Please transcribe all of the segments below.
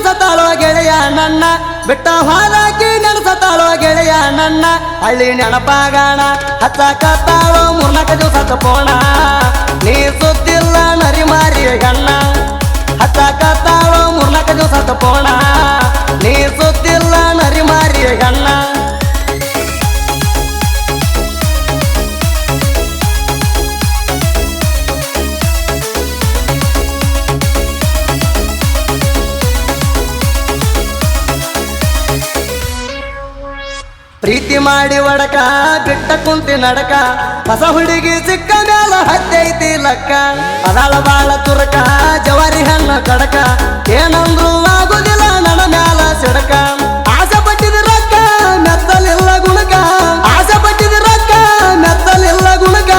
ನೆನಸತಾಳೋ ಗೆಳೆಯ ನನ್ನ ಬಿಟ್ಟ ಹಾಲಾಕಿ ನೆನಸತಾಳೋ ಗೆಳೆಯ ನನ್ನ ಹಳ್ಳಿ ನೆನಪಾಗಾಣ ಹಚ್ಚಕತ್ತಾಳೋ 3-4 ದಿವಸ ಪೋಣ ನೀ ಸುದ್ದಿಲ್ಲ ನರಿ ಮಾರಿ ಗಣ್ಣ ಹಚ್ಚಕತ್ತಾಳೋ 3-4 ದಿವಸ ಪೋಣ ನೀ ಸುದ್ದಿಲ್ಲ ನರಿ ಮಾರಿ ಗಣ್ಣ ಪ್ರೀತಿ ಮಾಡಿ ಒಡಕ ಬಿಟ್ಟ ಕುಂತಿ ನಡಕ ಹೊಸ ಹುಡುಗಿ ಸಿಕ್ಕ ಮ್ಯಾಲ ಹತ್ತೈತಿ ಲಕ್ಕ ಅದಾಳ ಬಾಳ ತುರಕ ಜವಾರಿ ಹಣ್ಣ ಕಡಕ ಏನಂದ್ರು ಆಗುದಿಲ್ಲ ನನ್ನ ಮ್ಯಾಲ ಸಿಡಕ ಆಸೆ ಪಟ್ಟಿದ ರೊಕ್ಕ ಮೆತ್ತಲಿಲ್ಲ ಗುಣಕ ಆಸೆ ಪಟ್ಟಿದ ರೊಕ್ಕ ಮೆತ್ತಲಿಲ್ಲ ಗುಣಕ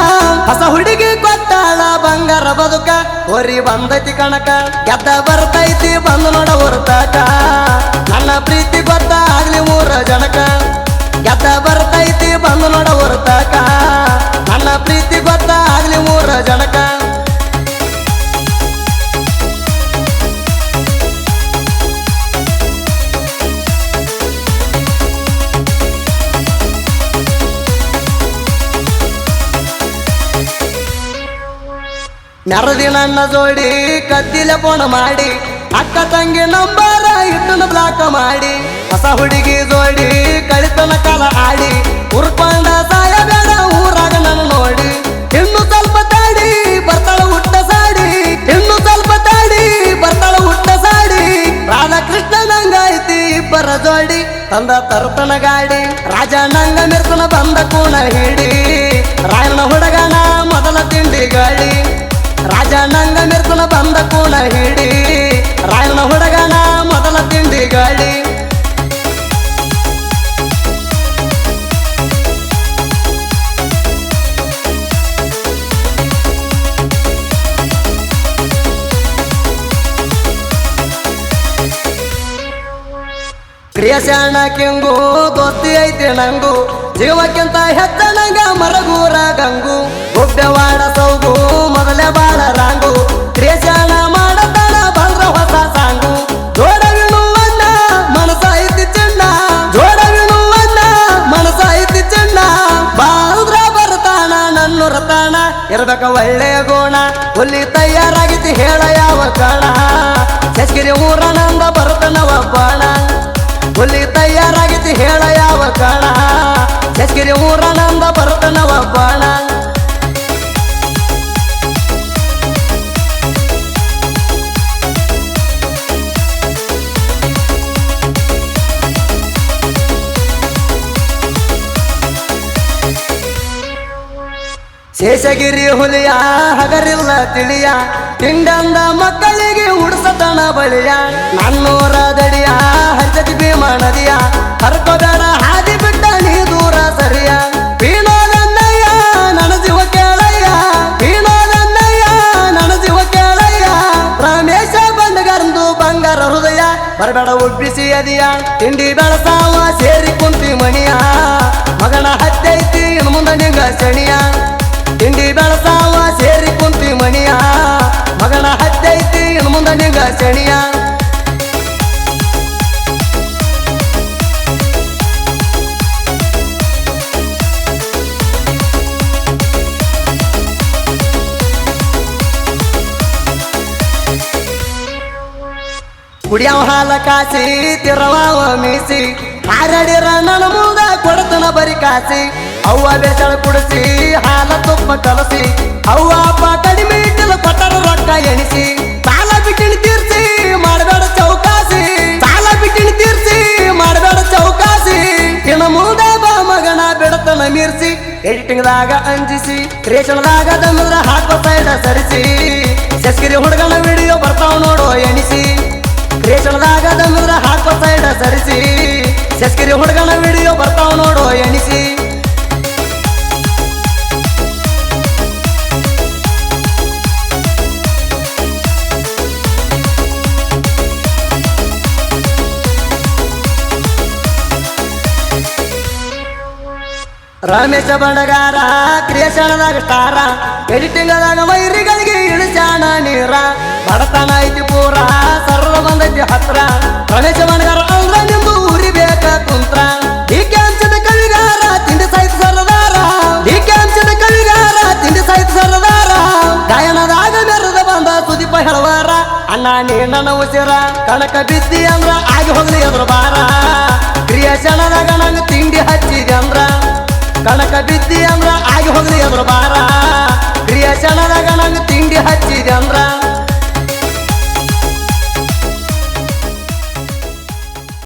ಹೊಸ ಹುಡುಗಿ ಕೊಟ್ಟಾಳ ಬಂಗಾರ ಬದುಕ ಹೊರಿ ಬಂದೈತಿ ಕಣಕ ಗೆದ್ದ ಬರ್ತೈತಿ ಬಂದು ನೋಡ ಹೊರತಾಕ ನನ್ನ ಪ್ರೀತಿ ಗೊತ್ತ ಆಗ್ಲಿ 3 ಜನಕ ಗೆದ್ದ ಬರ್ತೈತಿ ಬಂದು ನೋಡ ಹೊರತಾಕ ನನ್ನ ಪ್ರೀತಿ ಗೊತ್ತ ಆಗ್ಲಿ 3 ಜನಕ ನೆರದಿ ನನ್ನ ಜೋಡಿ ಕದ್ದಿಲೆ ಫೋನ್ ಮಾಡಿ ಅಕ್ಕ ತಂಗಿ ನಂಬರ ಇಟ್ಟನ ಬ್ಲಾಕ್ ಮಾಡಿ ಹೊಸ ಹುಡುಗಿ ಜೋಡಿ ಕಳಿತನ ಕಾಲ ಆಡಿ ಉರ್ಕೊಂಡ ಸಾಯ ಬೇಡ ಊರಾಗ ನನ್ನ ನೋಡಿ ಇನ್ನು ಸ್ವಲ್ಪ ತಾಡಿ ಬರ್ತಾಳ ಹುಟ್ಟ ಸಾಡಿ ಇನ್ನು ಸ್ವಲ್ಪ ತಾಡಿ ಬರ್ತಾಳ ಹುಟ್ಟ ಸಾಡಿ ರಾಧಾಕೃಷ್ಣ ನಂಗಾಯ್ತಿ ಇಬ್ಬರ ಜೋಡಿ ತಂದ ತರ್ತನ ಗಾಡಿ ರಾಜ ನಂಗ ಮಿರ್ಕನ ಬಂದ ಕೂಣ ಹಿಡಿ ರಾಯನ ಹುಡುಗನ ಮೊದಲ ತಿಂಡಿ ಗಾಡಿ ರಾಜ ನಂಗ ಮಿರ್ಕನ ಬಂದ ಕೂಣ ಹಿಡಿ ರಾಯನ ಹುಡುಗನ ಮೊದಲ ತಿಂಡಿ ಗಾಡಿ ಕ್ರಿಯಶಾಣ ಕೆಂಗು ದೋಸ್ತಿ ಐತಿ ನಂಗು ಜೀವಕ್ಕಿಂತ ಹೆಚ್ಚ ನಂಗ ಮರಗೂರ ಗಂಗು ಗುಡ್ಡವಾಡ ಸೌಗು ಮೊದಲೇ ಬಾಳ ರಾಂಗು ಕ್ರಿಯಶಾಣ ಮಾಡತಾಳ ಬಲ್ರ ಹೊಸ ಸಾಂಗು ಜೋಡವಿಣುವನ್ನ ಮನಸ ಐತಿ ಚಿನ್ನ ಜೋಡವಿಣುವನ್ನ ಮನಸ ಐತಿ ಚಿನ್ನ ಬಾಲ್ರ ಬರ್ತಾನ ನನ್ನ ರತಾಣ ಇರ್ಬೇಕ ಒಳ್ಳೆಯ ಗುಣ ಹುಲಿ ತಯಾರಾಗಿತಿ ಹೇಳ ಯಾವ ಕಾಣ ಶಸ್ಕಿರಿ ಊರನಂದ ಬರ್ತನವ ಬಾಣ ಹುಲಿ ತಯಾರಾಗಿತಿ ಹೇಳ ಯಾವ ಕಾಣ ಶಸ್ಕಿರಿ ಊರನಂದ ಬರ್ತನವ ಬಾಣ ಶೇಷಗಿರಿ ಹುಲಿಯ ಹಗರಿಲ್ಲ ತಿಳಿಯ ತಿಂಡಂದ ಮಕ್ಕಳಿಗೆ ಉಡ್ಸತನ ಬಳಿಯ ನನ್ನೂರ ದಡಿಯ ಹರ್ಜತಿ ಭೀಮ ನದಿಯ ಹರ್ಕೋಬೇಡ ಹಾದಿ ಬಿಟ್ಟ ನೀ ದೂರ ಸರಿಯ ಪೀನೋದನ್ನಯ್ಯ ನನ್ನ ಜೀವ ಕೇಳಯ್ಯ ಪೀನೋದನ್ನಯ್ಯ ನನ್ನ ಜೀವ ಕೇಳಯ್ಯ ರಮೇಶ ಬಂಡಗರಂದು ಬಂಗಾರ ಹೃದಯ ಬರಬೇಡ ಉಬ್ಬಿಸಿ ಅದಿಯ ತಿಂಡಿ ಬೆಳಸಾವ ಸೇರಿ ಕುಂತಿ ಮಣಿಯ ಮಗನ ಹತ್ತೈತಿ ಇನ್ನು ಮುಂದೆ ನಿಂಗ ಸಣಿಯ ತಿಂಡಿ ಬೆಳಸಾವ ಸೇರಿ ಕುಂತಿ ಮಣಿಯ ಮಗನ ಹತ್ತೈತಿ ಇನ್ನು ಮುಂದೆ ನಿಂಗ ಸಣಿಯ ಕುಡಿಯವ ಹಾಲ ಕಾಸಿ ತಿರವಾವ ಮೀಸಿ ಹಾರಡಿರ ನನ್ನ ಮುಂದ ಕೊಡತನ ಬರಿ ಕಾಸಿ ಅವ್ವ ಬೆಸಳ ಕುಡಿಸಿ ಹಾಲ ತುಪ್ಪ ಕಲಸಿ ಅವ್ವ ಅಪ್ಪ ಕಡಿಮೆ ಇಟ್ಟಲು ಕೊಟ್ಟರ ರೊಕ್ಕ ಎಣಿಸಿ ಸಾಲ ಬಿಟ್ಟಿನ ತೀರ್ಸಿ ಮಾಡಬೇಡ ಚೌಕಾಸಿ ಸಾಲ ಬಿಟ್ಟಿನ ತೀರ್ಸಿ ಮಾಡಬೇಡ ಚೌಕಾಸಿ ಇನ್ನು ಮುಂದೆ ಬಾ ಮಗನ ಬಿಡತನ ಮೀರ್ಸಿ ಎಡಿಟಿಂಗ್ದಾಗ ಅಂಜಿಸಿ ರೇಷನ್ದಾಗ ದಮ್ಮಿದ್ರ ಹಾಕೋ ಸೈಡ ಸರಿಸಿ ಶಸ್ಕಿರಿ ಹುಡುಗನ ವಿಡಿಯೋ ಬರ್ತಾವ ನೋಡೋ ಎಣಿಸಿ ರೇಷನ್ದಾಗ ದಮ್ಮಿದ್ರ ಹಾಕೋ ಸೈಡ ಸರಿಸಿ ಶಸ್ಕಿರಿ ಹುಡುಗನ ವಿಡಿಯೋ ಬರ್ತಾವ ನೋಡೋ ಎಣಿಸಿ ರಮೇಶ ಬಂಡಗಾರ ಕ್ರಿಯೇಷನ್ದಾಗ ಸ್ಟಾರ ಎಡಿಟಿಂಗ್ದಾಗ ವೈರಿಗಳಿಗೆ ಇಳಿಸಾಣ ನೀರ ಬಡತನ ಐತಿ ಪೂರ ಸರ್ವ ಬಂದೈತಿ ಹತ್ರ ನೀ ನನ್ನ ಉಸಿರ ಕಣಕ ಬಿದ್ದಿ ಅಂದ್ರ ಆಗಿ ಹೋಗ್ಲಿ ಅದ್ರ ಬಾರ ಕ್ರಿಯೇಷನದಾಗ ನಂಗ ತಿಂಡಿ ಹಚ್ಚಿದೆ ಅಂದ್ರ ಕಣಕ ಬಿದ್ದಿ ಅಂದ್ರ ಆಗಿ ಹೋಗ್ಲಿ ಅದ್ರ ಬಾರ ಕ್ರಿಯೇಷನದಾಗ ನಂಗ ತಿಂಡಿ ಹಚ್ಚಿದೆ ಅಂದ್ರ